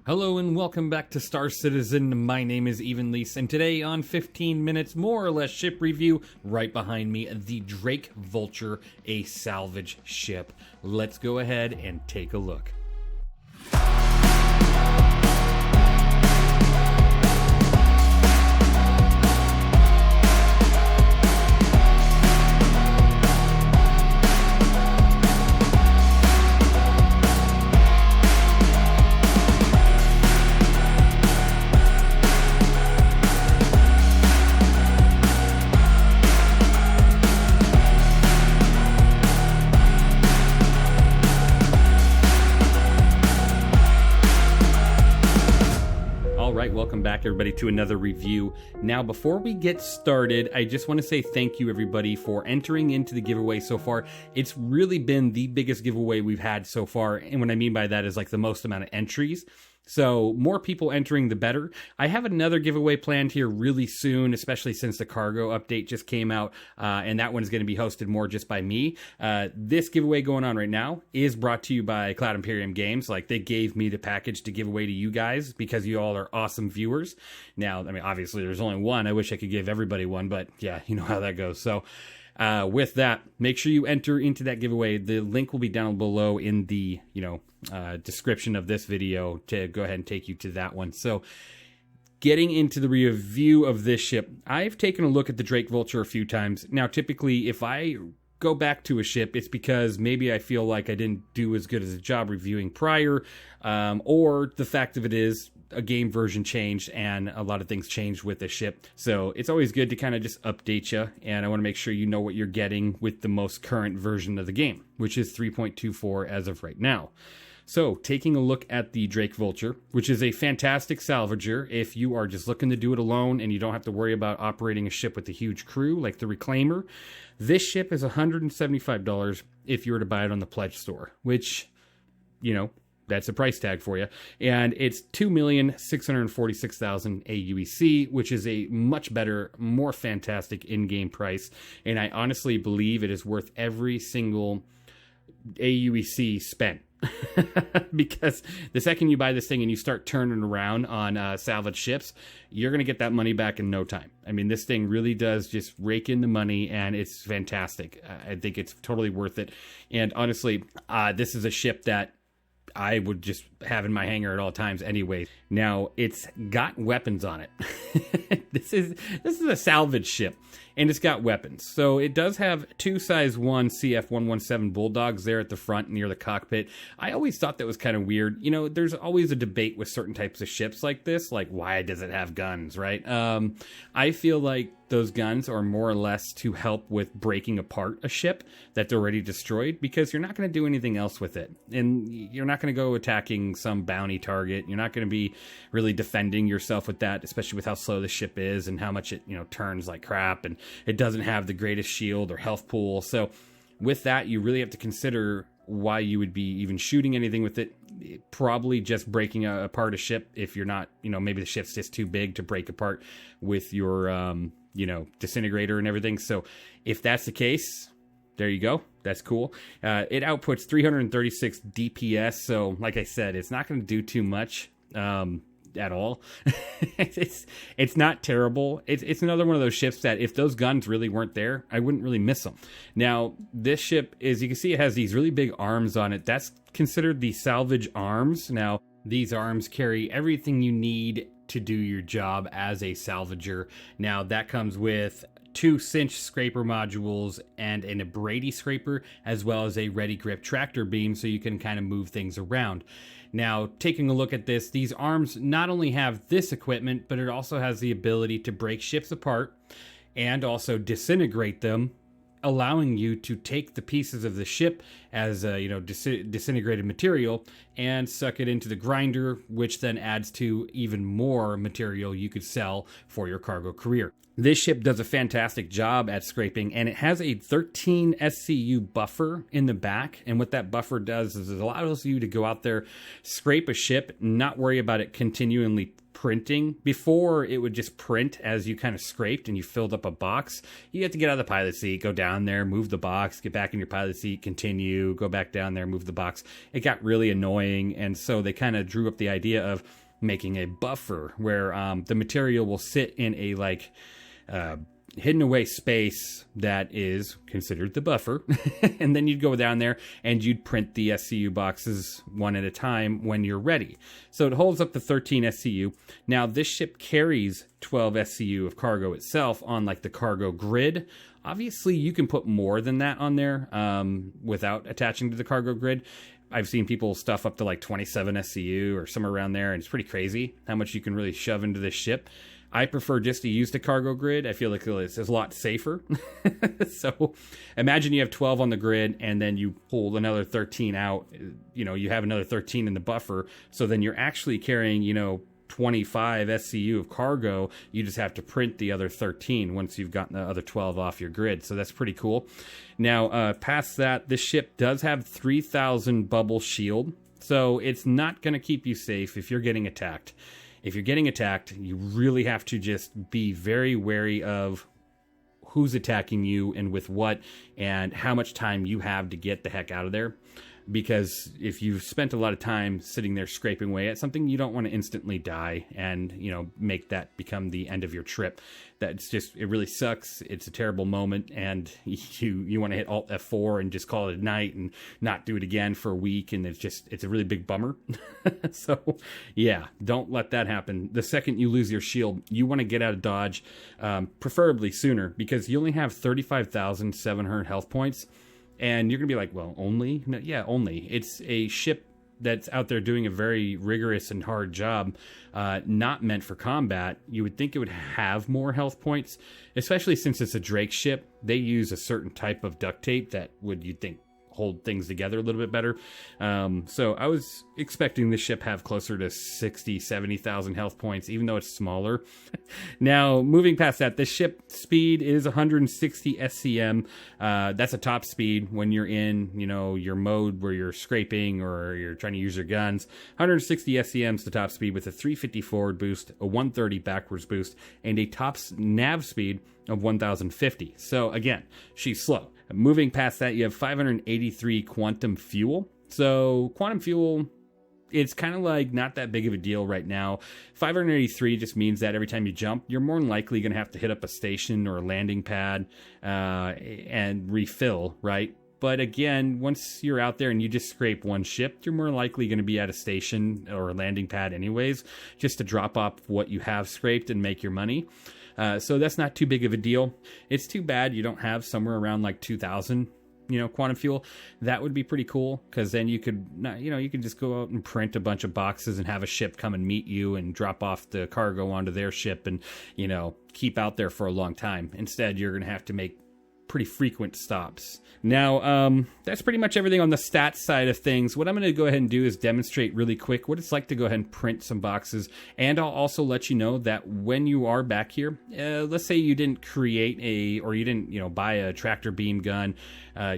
Hello and welcome back to Star Citizen. My name is evenleasesc, and today on 15 Minutes More or Less Ship Review, right behind me, the DRAKE Vulture, a salvage ship. Let's go ahead and take a look. Welcome back, everybody, to another review. Now, before we get started, I just want to say thank you, everybody, for entering into the giveaway so far. It's really been the biggest giveaway we've had so far, and what I mean by that is like the most amount of entries. So more people entering, the better. I have another giveaway planned here really soon, especially since the cargo update just came out, and that one is going to be hosted more just by me. This giveaway going on right now is brought to you by Cloud Imperium Games. Like, they gave me the package to give away to you guys because you all are awesome viewers. Now, I mean, obviously there's only one. I wish I could give everybody one, but yeah, you know how that goes. So with that, make sure you enter into that giveaway. The link will be down below in the, description of this video to go ahead and take you to that one. So getting into the review of this ship, I've taken a look at the DRAKE Vulture a few times. Now, typically, if I go back to a ship, it's because maybe I feel like I didn't do as good as a job reviewing prior, or the fact of it is, a game version changed and a lot of things changed with the ship. So it's always good to kind of just update you, and I want to make sure you know what you're getting with the most current version of the game, which is 3.24 as of right now. So taking a look at the DRAKE Vulture, which is a fantastic salvager if you are just looking to do it alone and you don't have to worry about operating a ship with a huge crew like the Reclaimer. This ship is $175 if you were to buy it on the Pledge store, which, that's a price tag for you. And it's 2,646,000 aUEC, which is a much better, more fantastic in-game price. And I honestly believe it is worth every single aUEC spent. Because the second you buy this thing and you start turning around on salvage ships, you're going to get that money back in no time. I mean, this thing really does just rake in the money, and it's fantastic. I think it's totally worth it. And honestly, this is a ship that I would just have in my hangar at all times anyway. Now, it's got weapons on it. This is a salvage ship, and it's got weapons. So it does have two size 1 CF-117 Bulldogs there at the front near the cockpit. I always thought that was kind of weird. There's always a debate with certain types of ships like this, like why does it have guns, right? I feel like those guns are more or less to help with breaking apart a ship that's already destroyed, because you're not going to do anything else with it. And you're not going to go attacking some bounty target. You're not going to be really defending yourself with that, especially with how slow the ship is and how much it, turns like crap, and it doesn't have the greatest shield or health pool. So with that, you really have to consider why you would be even shooting anything with it. Probably just breaking apart a ship if you're not, maybe the ship's just too big to break apart with your, disintegrator and everything. So if that's the case, there you go. That's cool. It outputs 336 DPS. So like I said, it's not going to do too much at all. It's not terrible. It's another one of those ships that if those guns really weren't there, I wouldn't really miss them. Now, this ship, as you can see, it has these really big arms on it. That's considered the salvage arms. Now, these arms carry everything you need to do your job as a salvager. Now, that comes with 2 cinch scraper modules and an abrade scraper, as well as a ready grip tractor beam, so you can kind of move things around. Now, taking a look at this, these arms not only have this equipment, but it also has the ability to break ships apart and also disintegrate them, allowing you to take the pieces of the ship as disintegrated material and suck it into the grinder, which then adds to even more material you could sell for your cargo career. This ship does a fantastic job at scraping, and it has a 13 SCU buffer in the back. And what that buffer does is it allows you to go out there, scrape a ship, not worry about it continually printing. Before, it would just print as you kind of scraped and you filled up a box. You have to get out of the pilot seat, go down there, move the box, get back in your pilot seat, continue, go back down there, move the box. It got really annoying. annoying, and so they kind of drew up the idea of making a buffer where the material will sit in a like hidden away space that is considered the buffer. And then you'd go down there and you'd print the SCU boxes one at a time when you're ready. So it holds up to 13 SCU. Now this ship carries 12 SCU of cargo itself on like the cargo grid. Obviously you can put more than that on there without attaching to the cargo grid. I've seen people stuff up to like 27 SCU or somewhere around there, and it's pretty crazy how much you can really shove into this ship. I prefer just to use the cargo grid. I feel like it's a lot safer. So imagine you have 12 on the grid and then you pull another 13 out. You know, you have another 13 in the buffer. So then you're actually carrying, you know, 25 SCU of cargo. You just have to print the other 13 once you've gotten the other 12 off your grid. So that's pretty cool. Now, past that, this ship does have 3,000 bubble shield. So it's not going to keep you safe if you're getting attacked. If you're getting attacked, you really have to just be very wary of who's attacking you and with what, and how much time you have to get the heck out of there. Because if you've spent a lot of time sitting there scraping away at something, you don't want to instantly die and, you know, make that become the end of your trip. That's just, it really sucks. It's a terrible moment, and you want to hit Alt F4 and just call it a night and not do it again for a week, and it's a really big bummer. So yeah, don't let that happen. The second you lose your shield, you want to get out of dodge, preferably sooner, because you only have 35,700 health points. And you're going to be like, well, only? No, yeah, only. It's a ship that's out there doing a very rigorous and hard job, not meant for combat. You would think it would have more health points, especially since it's a Drake ship. They use a certain type of duct tape that would, you'd think, hold things together a little bit better. So I was expecting this ship have closer to 60, 70,000 health points, even though it's smaller. Now, moving past that, this ship speed is 160 SCM. That's a top speed when you're in, you know, your mode where you're scraping or you're trying to use your guns. 160 SCM is the top speed with a 350 forward boost, a 130 backwards boost, and a top nav speed of 1050. So again, she's slow. Moving past that, you have 583 quantum fuel. So quantum fuel, it's kind of like not that big of a deal right now. 583 just means that every time you jump, you're more than likely going to have to hit up a station or a landing pad and refill, right? But again, once you're out there and you just scrape one ship, you're more likely going to be at a station or a landing pad anyways, just to drop off what you have scraped and make your money. So that's not too big of a deal. It's too bad you don't have somewhere around like 2,000, you know, quantum fuel. That would be pretty cool, because then you could, you know, you could just go out and print a bunch of boxes and have a ship come and meet you and drop off the cargo onto their ship and, you know, keep out there for a long time. Instead, you're going to have to make pretty frequent stops. Now, that's pretty much everything on the stats side of things. What I'm going to go ahead and do is demonstrate really quick what it's like to go ahead and print some boxes. And I'll also let you know that when you are back here, let's say you didn't create or you didn't, you know, buy a tractor beam gun,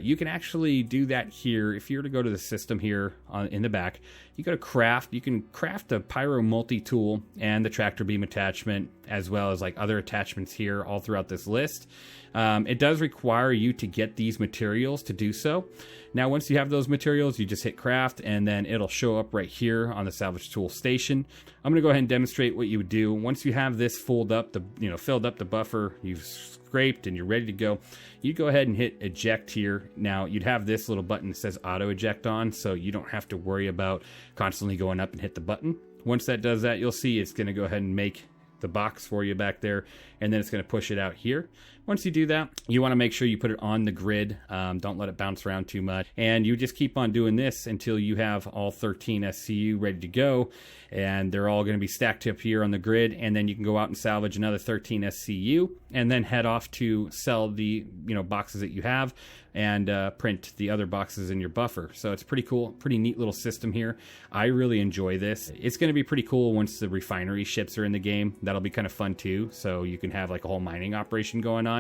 you can actually do that here. If you were to go to the system here in the back, you go to craft, you can craft a pyro multi-tool and the tractor beam attachment, as well as like other attachments here all throughout this list. It does require you to get these materials to do so. Now, once you have those materials, you just hit craft and then it'll show up right here on the salvage tool station. I'm going to go ahead and demonstrate what you would do. Once you have this filled up the buffer, you've scraped and you're ready to go, you go ahead and hit eject here. Now, you'd have this little button that says auto eject on, so you don't have to worry about constantly going up and hit the button. Once that does that, you'll see it's going to go ahead and make the box for you back there, and then it's going to push it out here. Once you do that, you want to make sure you put it on the grid. Don't let it bounce around too much. And you just keep on doing this until you have all 13 SCU ready to go. And they're all going to be stacked up here on the grid. And then you can go out and salvage another 13 SCU and then head off to sell the boxes that you have and print the other boxes in your buffer. So it's pretty cool, pretty neat little system here. I really enjoy this. It's going to be pretty cool once the refinery ships are in the game. That'll be kind of fun too. So you can have like a whole mining operation going on.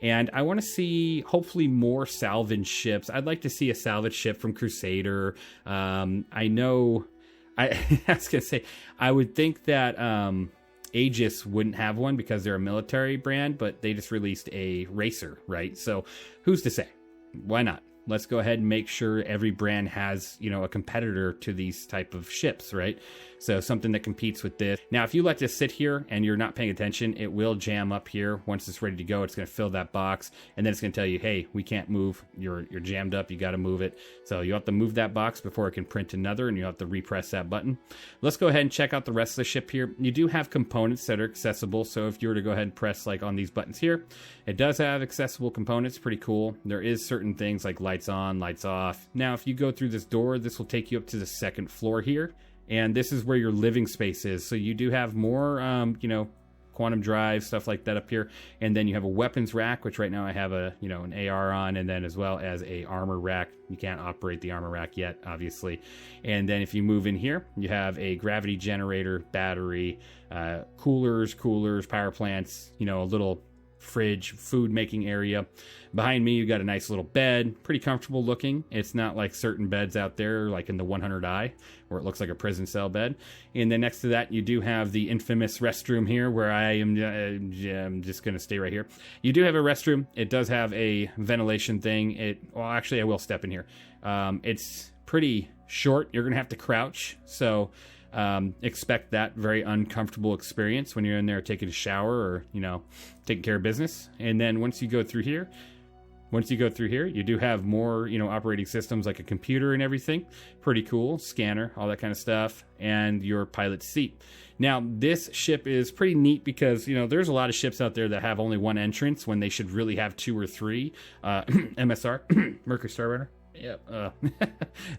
And I want to see hopefully more salvage ships. I'd like to see a salvage ship from Crusader. I know, I was going to say, I would think that Aegis wouldn't have one because they're a military brand, but they just released a racer, right? So who's to say? Why not? let's go ahead and make sure every brand has, you know, a competitor to these type of ships, right? So something that competes with this. Now, if you let this sit here and you're not paying attention, it will jam up here. Once it's ready to go, it's going to fill that box, and then it's going to tell you, hey, we can't move. You're jammed up. You got to move it. So you have to move that box before it can print another, and you have to repress that button. Let's go ahead and check out the rest of the ship here. You do have components that are accessible. So if you were to go ahead and press like on these buttons here, it does have accessible components. Pretty cool. There is certain things like lights on, lights off. Now, if you go through this door, this will take you up to the second floor here. And this is where your living space is. So you do have more, you know, quantum drive, stuff like that up here. And then you have a weapons rack, which right now I have a, you know, an AR on, and then as well as a armor rack. You can't operate the armor rack yet, obviously. And then if you move in here, you have a gravity generator, battery, coolers, power plants, you know, a little fridge, food making area. Behind me, you got a nice little bed, pretty comfortable looking. It's not like certain beds out there, like in the 100i, where it looks like a prison cell bed. And then next to that, you do have the infamous restroom here, where I am I'm just going to stay right here. You do have a restroom. It does have a ventilation thing. Well, actually, I will step in here. It's pretty short. You're going to have to crouch. So expect that very uncomfortable experience when you're in there taking a shower or, you know, taking care of business. And then once you go through here, you do have more, you know, operating systems like a computer and everything. Pretty cool. Scanner, all that kind of stuff, and your pilot's seat. Now, this ship is pretty neat because, you know, there's a lot of ships out there that have only one entrance when they should really have 2 or 3. MSR, Mercury Starfighter. Yep.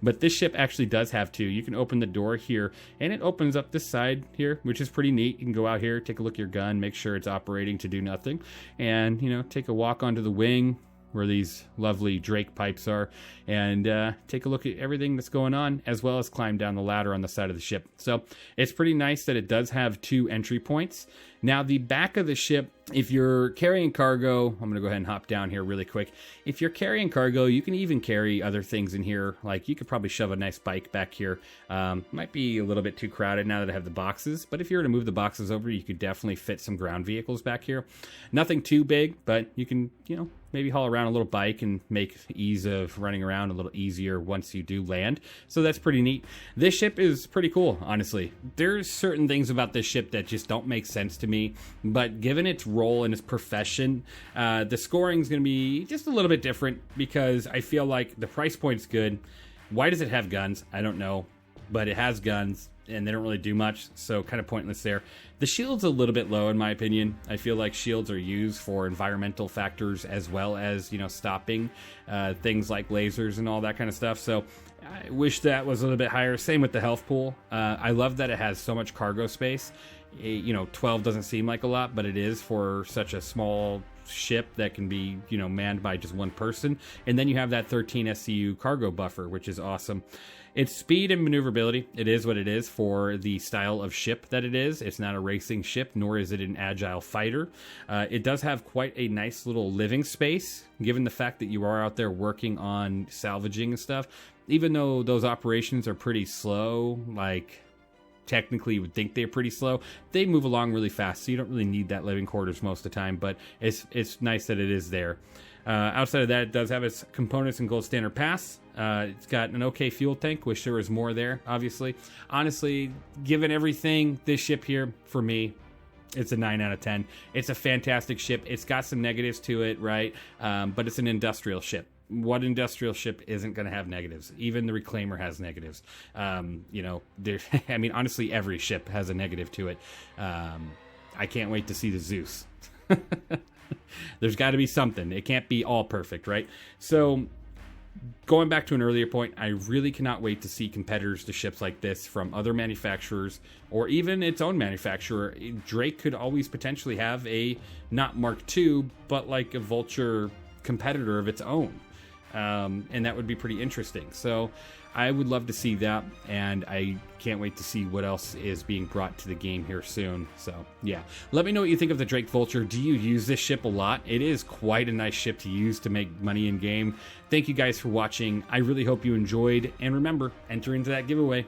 But this ship actually does have 2. You can open the door here, and it opens up this side here, which is pretty neat. You can go out here, take a look at your gun, make sure it's operating to do nothing, and, you know, take a walk onto the wing where these lovely Drake pipes are, and take a look at everything that's going on, as well as climb down the ladder on the side of the ship. So it's pretty nice that it does have 2 entry points. Now, the back of the ship, if you're carrying cargo, I'm going to go ahead and hop down here really quick. If you're carrying cargo, you can even carry other things in here. Like, you could probably shove a nice bike back here. Might be a little bit too crowded now that I have the boxes, but if you were to move the boxes over, you could definitely fit some ground vehicles back here. Nothing too big, but you can, you know, maybe haul around a little bike and make ease of running around a little easier once you do land. So that's pretty neat. This ship is pretty cool, honestly. There's certain things about this ship that just don't make sense to me, but given its role and its profession, the scoring is going to be just a little bit different because I feel like the price point's good. Why does it have guns? I don't know, but it has guns and they don't really do much, so kind of pointless there. The shield's a little bit low in my opinion. I feel like shields are used for environmental factors as well as, you know, stopping things like lasers and all that kind of stuff. So I wish that was a little bit higher. Same with the health pool. I love that it has so much cargo space. You know, 12 doesn't seem like a lot, but it is for such a small ship that can be, you know, manned by just one person. And then you have that 13 SCU cargo buffer, which is awesome. Its speed and maneuverability, it is what it is for the style of ship that it is. It's not a racing ship, nor is it an agile fighter. It does have quite a nice little living space, given the fact that you are out there working on salvaging and stuff. Even though those operations are pretty slow, like technically you would think they're pretty slow, they move along really fast, so you don't really need that living quarters most of the time, but it's nice that it is there. Outside of that, it does have its components and gold standard pass. It's got an okay fuel tank. Wish there was more there, obviously. Honestly, given everything, this ship here, for me, it's a 9 out of 10. It's a fantastic ship. It's got some negatives to it, right? But it's an industrial ship. What industrial ship isn't going to have negatives? Even the Reclaimer has negatives. You know, I mean, honestly, every ship has a negative to it. I can't wait to see the Zeus. There's got to be something. It can't be all perfect, right? So, going back to an earlier point, I really cannot wait to see competitors to ships like this from other manufacturers or even its own manufacturer. Drake could always potentially have a, not Mark II, but like a Vulture competitor of its own. And that would be pretty interesting. So I would love to see that, and I can't wait to see what else is being brought to the game here soon. So yeah, let me know what you think of the Drake Vulture. Do you use this ship a lot? It is quite a nice ship to use to make money in game. Thank you guys for watching. I really hope you enjoyed, and remember, enter into that giveaway.